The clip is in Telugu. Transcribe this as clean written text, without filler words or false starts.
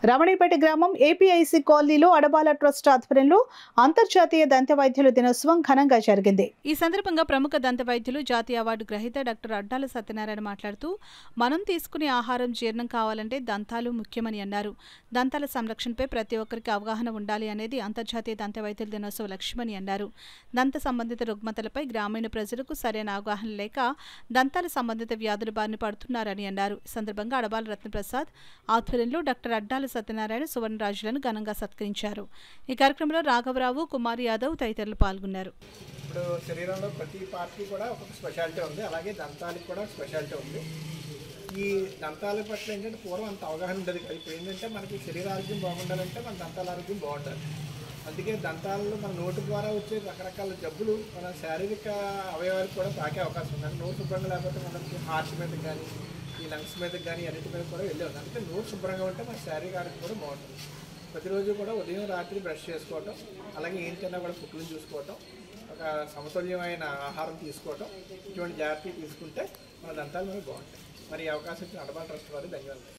రమణీపేట గ్రామం ఏపీఐసి కాలనీలో అడబాల ట్రస్ట్ ఆధ్వర్యంలో అంతర్జాతీయ దంత వైద్యుల దినోత్సవం ఘనంగా జరిగింది. ఈ సందర్భంగా ప్రముఖ దంత వైద్యులు, జాతీయ అవార్డు గ్రహీత డాక్టర్ అడ్డాల సత్యనారాయణ మాట్లాడుతూ, మనం తీసుకునే ఆహారం జీర్ణం కావాలంటే దంతాలు ముఖ్యమని అన్నారు. దంతాల సంరక్షణపై ప్రతి ఒక్కరికి అవగాహన ఉండాలి అనేది అంతర్జాతీయ దంత వైద్యుల దినోత్సవ లక్ష్యమని అన్నారు. దంత సంబంధిత రుగ్మతలపై గ్రామీణ ప్రజలకు సరైన అవగాహన లేక దంతాల సంబంధిత వ్యాధుల బారిన పడుతున్నారని అన్నారు. ఈ సందర్భంగా అడబాల రత్నప్రసాద్ ఆధ్వర్యంలో డాక్టర్ అడ్డాల సత్యనారాయణ, సువర్ణరాజులను ఘనంగా సత్కరించారు. ఈ కార్యక్రమంలో రాఘవరావు, కుమార్ యాదవ్ తదితరులు పాల్గొన్నారు. ఇప్పుడు శరీరంలో ప్రతి పార్ట్కి కూడా ఒక్కొక్క స్పెషాలిటీ ఉంది, అలాగే దంతాలకు కూడా స్పెషాలిటీ ఉంది. ఈ దంతాల పట్ల ఏంటంటే పూర్వం అంత అవగాహన ఉండదు. ఇప్పుడు ఏంటంటే మనకి శరీర ఆరోగ్యం బాగుండాలంటే మన దంతాల ఆరోగ్యం బాగుండాలి. అందుకే దంతాలలో మన నోటి ద్వారా వచ్చే రకరకాల జబ్బులు మన శారీరక అవయవాలకు కూడా తాకే అవకాశం ఉంది. నోటు శుభ్రంగా లేకపోతే మనకి హార్ట్ మీద కానీ ఈ లంగ్స్ మీద కానీ అన్నిటి మీద కూడా వెళ్ళే ఉంది. అందుకే నోటు శుభ్రంగా ఉంటే మన శారీరక ఆరోగ్యం కూడా బాగుంటుంది. ప్రతిరోజు కూడా ఉదయం రాత్రి బ్రష్ చేసుకోవటం, అలాగే ఏంటన్నా కూడా పుట్టులను చూసుకోవటం, ఒక సమతుల్యమైన ఆహారం తీసుకోవటం, ఇటువంటి జాగ్రత్తలు తీసుకుంటే మన దంతాలు మనకు బాగుంటాయి. మరి ఈ అవకాశం ఇచ్చిన అడబాల ట్రస్ట్ వారికి ధన్యవాదాలు.